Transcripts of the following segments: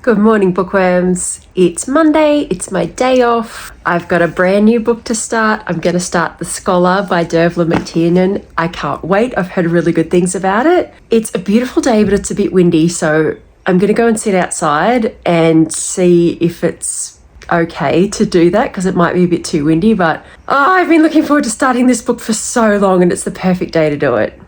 Good morning, bookworms. It's Monday, it's my day off. I've got a brand new book to start. I'm going to start The Scholar by Dervla McTiernan. I can't wait. I've heard really good things about it. It's a beautiful day, but it's a bit windy, so I'm going to go and sit outside and see if it's okay to do that because it might be a bit too windy, but I've been looking forward to starting this book for so long and it's the perfect day to do it.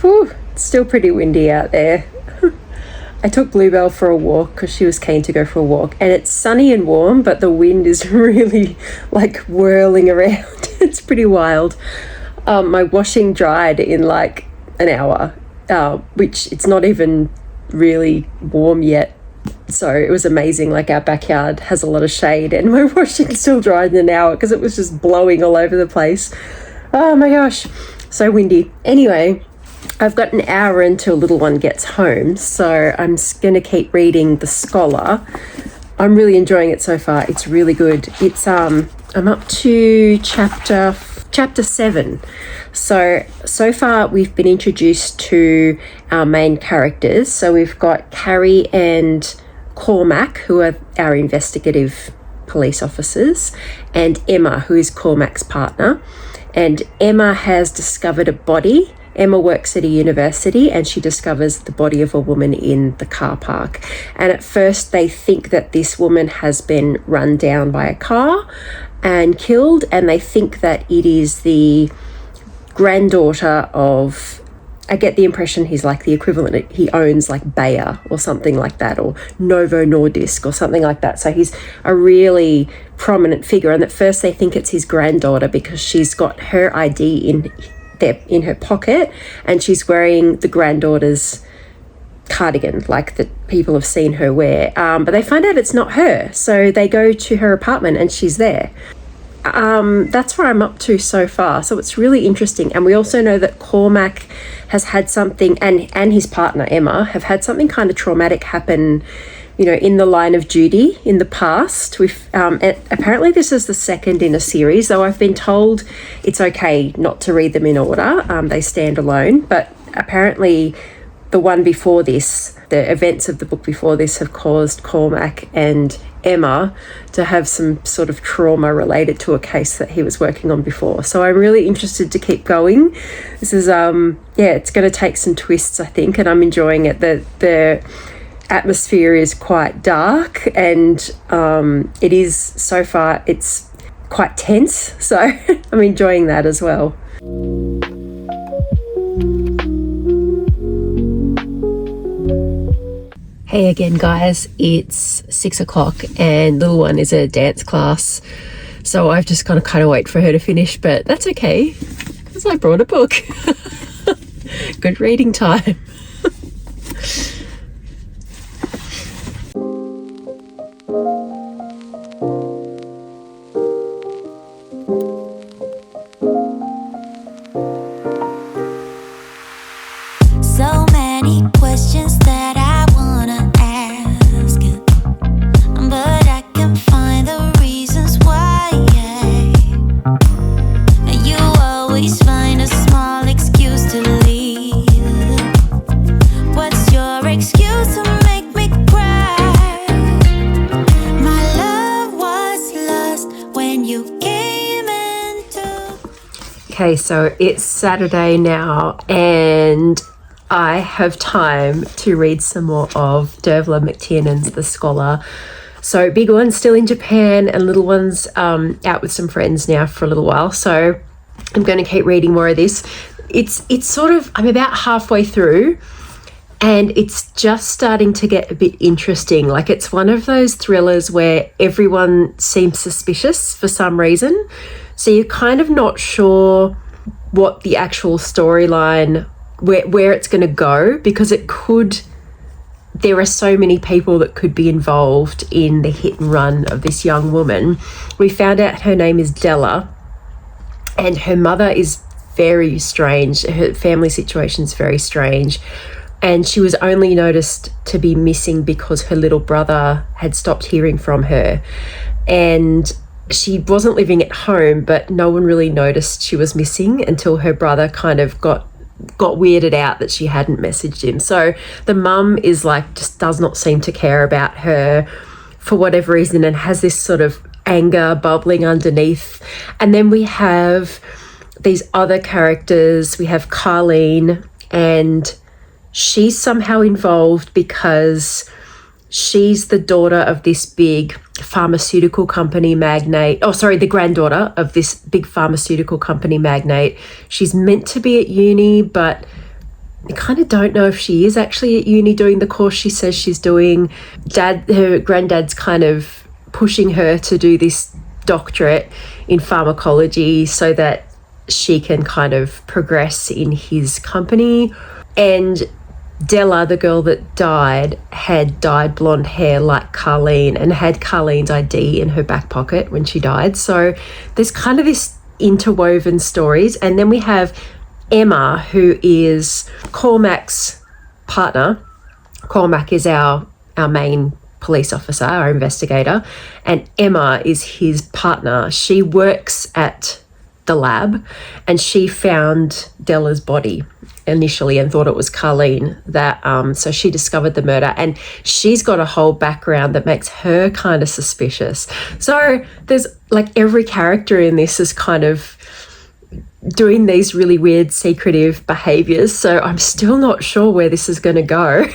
Whew, it's still pretty windy out there. I took Bluebell for a walk because she was keen to go for a walk, and it's sunny and warm, but the wind is really like whirling around. It's pretty wild. My washing dried in like an hour, which it's not even really warm yet. So it was amazing. Like, our backyard has a lot of shade and my washing still dried in an hour because it was just blowing all over the place. Oh my gosh, so windy. Anyway, I've got an hour until little one gets home, so I'm going to keep reading The Scholar. I'm really enjoying it so far. It's really good. It's I'm up to chapter 7. So far we've been introduced to our main characters. So we've got Carrie and Cormac, who are our investigative police officers, and Emma, who is Cormac's partner. And Emma has discovered a body. Emma works at a university and she discovers the body of a woman in the car park. And at first they think that this woman has been run down by a car and killed, and they think that it is the granddaughter of, I get the impression he's like the equivalent, he owns like Bayer or something like that, or Novo Nordisk or something like that. So he's a really prominent figure, and at first they think it's his granddaughter because she's got her ID in her pocket and she's wearing the granddaughter's cardigan like that people have seen her wear, but they find out it's not her, so they go to her apartment and she's there. That's where I'm up to so far, so it's really interesting. And we also know that Cormac has had something, and his partner Emma have had something kind of traumatic happen, you know, in the line of duty in the past. We've apparently this is the second in a series, though I've been told it's okay not to read them in order. They stand alone, but apparently the one before this, the events of the book before this, have caused Cormac and Emma to have some sort of trauma related to a case that he was working on before. So I'm really interested to keep going. This is it's going to take some twists, I think, and I'm enjoying it. The atmosphere is quite dark, and it is, so far it's quite tense, so I'm enjoying that as well. Hey again, guys, it's 6 o'clock and little one is at a dance class, so I've just kind of wait for her to finish, but that's okay because I brought a book. Good reading time. So many questions that I wanna ask, but I can find the reasons why. You always find a small excuse to leave. What's your excuse to make me cry? My love was lost when you came into. Okay, Okay, so it's Saturday now and I have time to read some more of Dervla McTiernan's The Scholar. So big one's still in Japan and little one's out with some friends now for a little while. So I'm going to keep reading more of this. It's sort of, I'm about halfway through and it's just starting to get a bit interesting. Like it's one of those thrillers where everyone seems suspicious for some reason. So you're kind of not sure what the actual storyline, where it's going to go, because there are so many people that could be involved in the hit and run of this young woman. We found out her name is Della and her mother is very strange. Her family situation is very strange. And she was only noticed to be missing because her little brother had stopped hearing from her. And she wasn't living at home, but no one really noticed she was missing until her brother kind of got weirded out that she hadn't messaged him. So the mum is like, just does not seem to care about her for whatever reason and has this sort of anger bubbling underneath. And then we have these other characters. We have Carleen, and she's somehow involved because she's the daughter of this big pharmaceutical company magnate. Oh, sorry, the granddaughter of this big pharmaceutical company magnate. She's meant to be at uni, but I kind of don't know if she is actually at uni doing the course she says she's doing. Her granddad's kind of pushing her to do this doctorate in pharmacology so that she can kind of progress in his company. And Della, the girl that died, had dyed blonde hair like Carleen and had Carleen's ID in her back pocket when she died. So there's kind of this interwoven stories. And then we have Emma, who is Cormac's partner. Cormac is our main police officer, our investigator, and Emma is his partner. She works at the lab and she found Della's body initially and thought it was Carleen. So she discovered the murder, and she's got a whole background that makes her kind of suspicious. So there's like every character in this is kind of doing these really weird secretive behaviors. So I'm still not sure where this is going to go,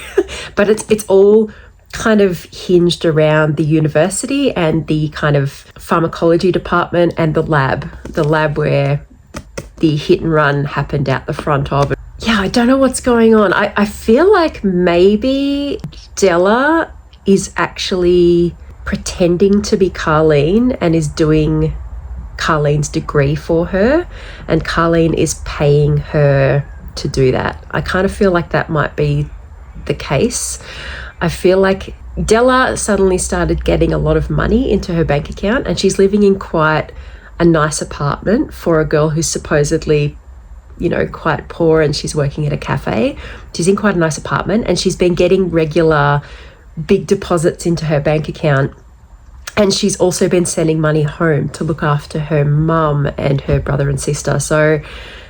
but it's all kind of hinged around the university and the kind of pharmacology department and the lab where the hit and run happened out the front of. Yeah, I don't know what's going on. I feel like maybe Della is actually pretending to be Carleen and is doing Carleen's degree for her, and Carleen is paying her to do that. I kind of feel like that might be the case. I feel like Della suddenly started getting a lot of money into her bank account, and she's living in quite a nice apartment for a girl who's supposedly, you know, quite poor, and she's working at a cafe. She's in quite a nice apartment and she's been getting regular big deposits into her bank account. And she's also been sending money home to look after her mum and her brother and sister. So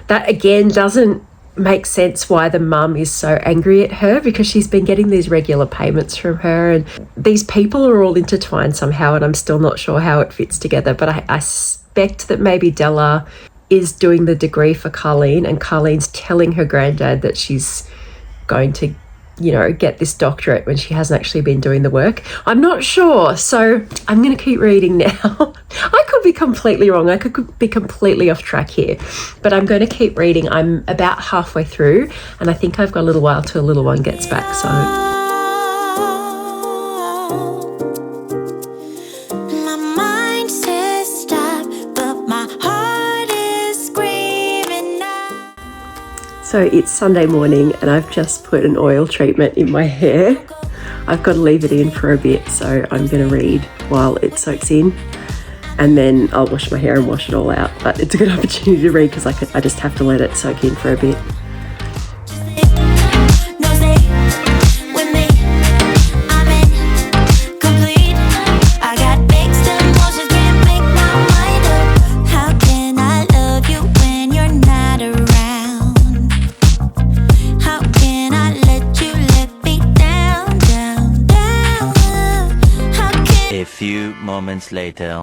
that again doesn't make sense why the mum is so angry at her, because she's been getting these regular payments from her, and these people are all intertwined somehow, and I'm still not sure how it fits together. But I suspect that maybe Della is doing the degree for Carleen, and Carleen's telling her granddad that she's going to, you know, get this doctorate when she hasn't actually been doing the work. I'm not sure, so I'm going to keep reading now. I could be completely wrong. I could be completely off track here, but I'm going to keep reading. I'm about halfway through, and I think I've got a little while till little one gets back, so... My mind says stop, but my heart is screaming out. So it's Sunday morning and I've just put an oil treatment in my hair. I've got to leave it in for a bit, so I'm going to read while it soaks in, and then I'll wash my hair and wash it all out. But it's a good opportunity to read because I just have to let it soak in for a bit. No, stay with me. I'm incomplete. I got mixed emotions, can't make my mind up. How can I love you when you're not around? How can I let you let me down, down, down? How can A few moments later.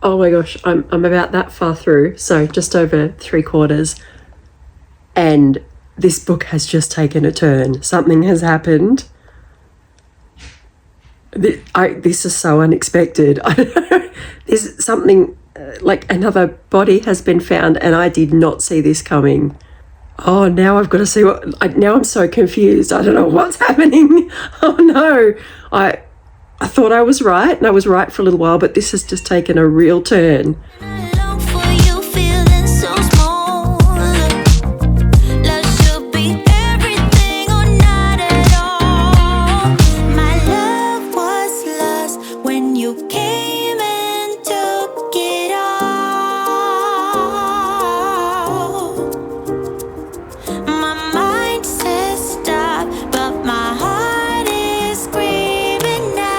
Oh my gosh, I'm about that far through, so just over 3/4, and this book has just taken a turn. Something has happened. This is so unexpected. I don't know. There's something, like another body has been found, and I did not see this coming. Oh, now I've got to see now I'm so confused. I don't know what's happening. Oh no. I thought I was right, and I was right for a little while, but this has just taken a real turn. Long for you feeling so small. Love should be everything or not at all. My love was lost when you came and took it all. My mind says stop, but my heart is screaming now.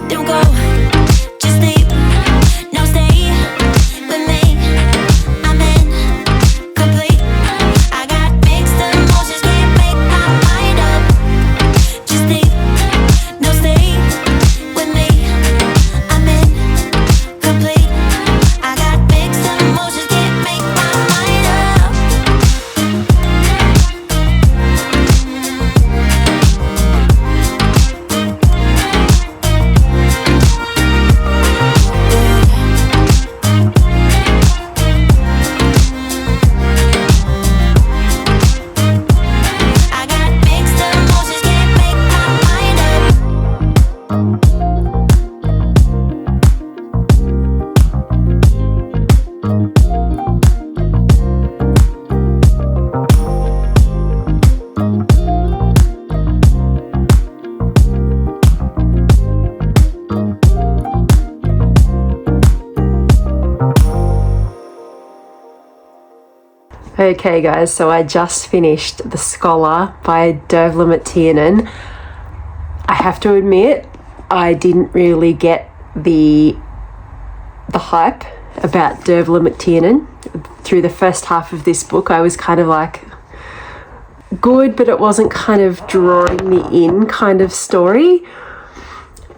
Don't go, just leave, no stay with me. I'm incomplete. I got mixed emotions, can't make my mind up. Just leave, no stay with me. I'm incomplete. I got mixed emotions, can't make my mind up. I got mixed emotions, can't make my mind up. Okay guys, so I just finished The Scholar by Dervla McTiernan. I have to admit, I didn't really get the hype about Dervla McTiernan. Through the first half of this book, I was kind of like, good, but it wasn't kind of drawing me in kind of story.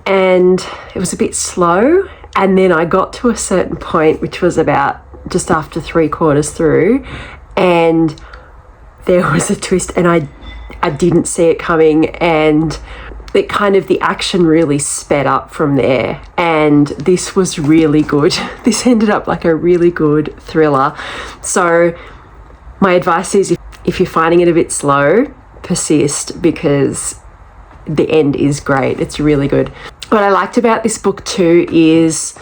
And it was a bit slow. And then I got to a certain point, which was about just after 3/4 through, and there was a twist, and I didn't see it coming, and it kind of, the action really sped up from there, and this was really good. This ended up like a really good thriller. So my advice is, if you're finding it a bit slow, persist, because the end is great. It's really good. What I liked about this book too is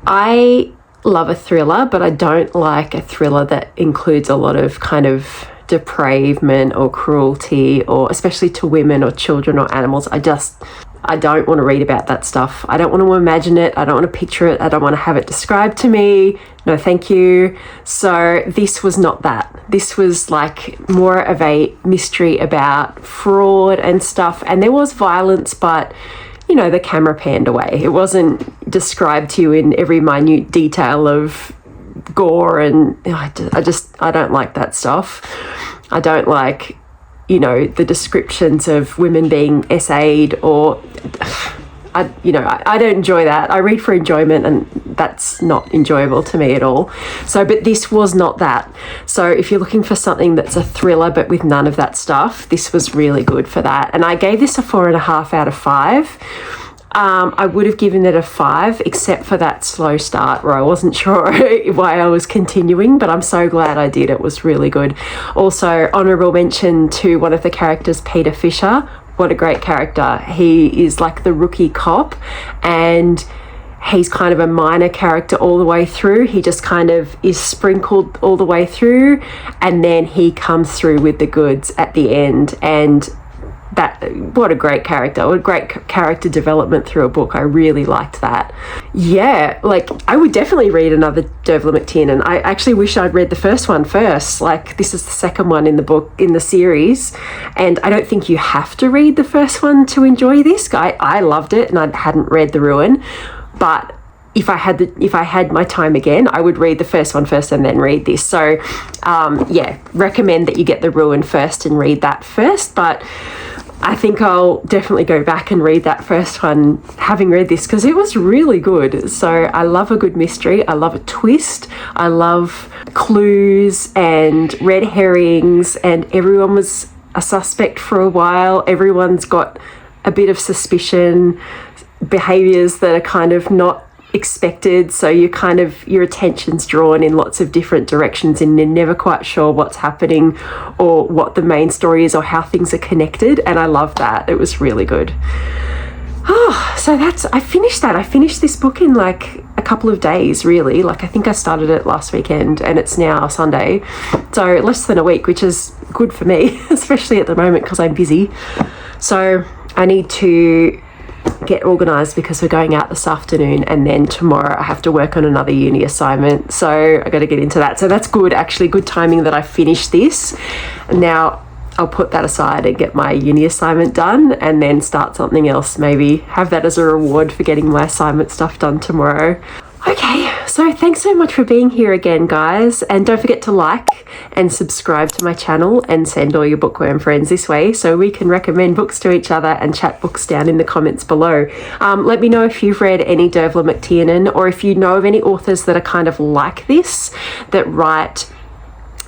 I love a thriller, but I don't like a thriller that includes a lot of kind of depravement or cruelty, or especially to women or children or animals. I don't want to read about that stuff. I don't want to imagine it. I don't want to picture it. I don't want to have it described to me. No, thank you. So this was not that. This was like more of a mystery about fraud and stuff. And there was violence, but you know, the camera panned away. It wasn't described to you in every minute detail of gore, and I don't like that stuff. I don't like, you know, the descriptions of women being essayed, or I don't enjoy that. I read for enjoyment, and that's not enjoyable to me at all. So, but this was not that. So if you're looking for something that's a thriller but with none of that stuff, this was really good for that. And I gave this a 4.5 out of 5. I would have given it a 5, except for that slow start where I wasn't sure why I was continuing, but I'm so glad I did. It was really good. Also, honourable mention to one of the characters, Peter Fisher. What a great character. He is like the rookie cop, and he's kind of a minor character all the way through. He just kind of is sprinkled all the way through, and then he comes through with the goods at the end. And what a great character. What a great character development through a book. I really liked that. Yeah, like I would definitely read another Dervla McTiernan. I actually wish I'd read the first one first. Like, this is the second one in the book, in the series, and I don't think you have to read the first one to enjoy this. I loved it, and I hadn't read The Ruin, but if I had my time again, I would read the first one first and then read this. So yeah, recommend that you get The Ruin first and read that first. But I think I'll definitely go back and read that first one, having read this, because it was really good. So I love a good mystery. I love a twist. I love clues and red herrings, and everyone was a suspect for a while. Everyone's got a bit of suspicion, behaviours that are kind of not expected, so your attention's drawn in lots of different directions and you're never quite sure what's happening or what the main story is or how things are connected, and I love that. It was really good. So I finished that. I finished this book in like a couple of days, really. Like I think I started it last weekend and it's now Sunday, so less than a week, which is good for me, especially at the moment because I'm busy. So I need to get organised because we're going out this afternoon, and then tomorrow I have to work on another uni assignment, so I got to get into that. So that's good, actually, good timing that I finished this. Now I'll put that aside and get my uni assignment done, and then start something else, maybe have that as a reward for getting my assignment stuff done tomorrow. Okay, so thanks so much for being here again, guys, and don't forget to like and subscribe to my channel and send all your bookworm friends this way so we can recommend books to each other and chat books down in the comments below. Let me know if you've read any Dervla McTiernan, or if you know of any authors that are kind of like this, that write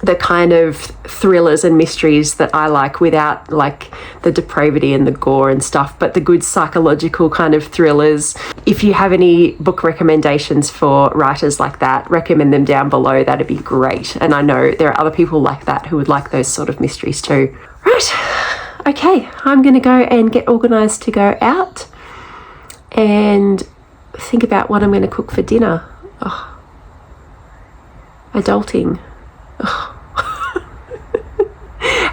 the kind of thrillers and mysteries that I like, without like the depravity and the gore and stuff, but the good psychological kind of thrillers. If you have any book recommendations for writers like that, recommend them down below. That'd be great. And I know there are other people like that who would like those sort of mysteries too. Right. Okay, I'm going to go and get organised to go out and think about what I'm going to cook for dinner. Oh, adulting. Oh.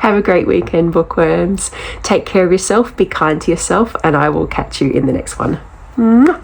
Have a great weekend, bookworms. Take care of yourself, be kind to yourself, and I will catch you in the next one. Mwah.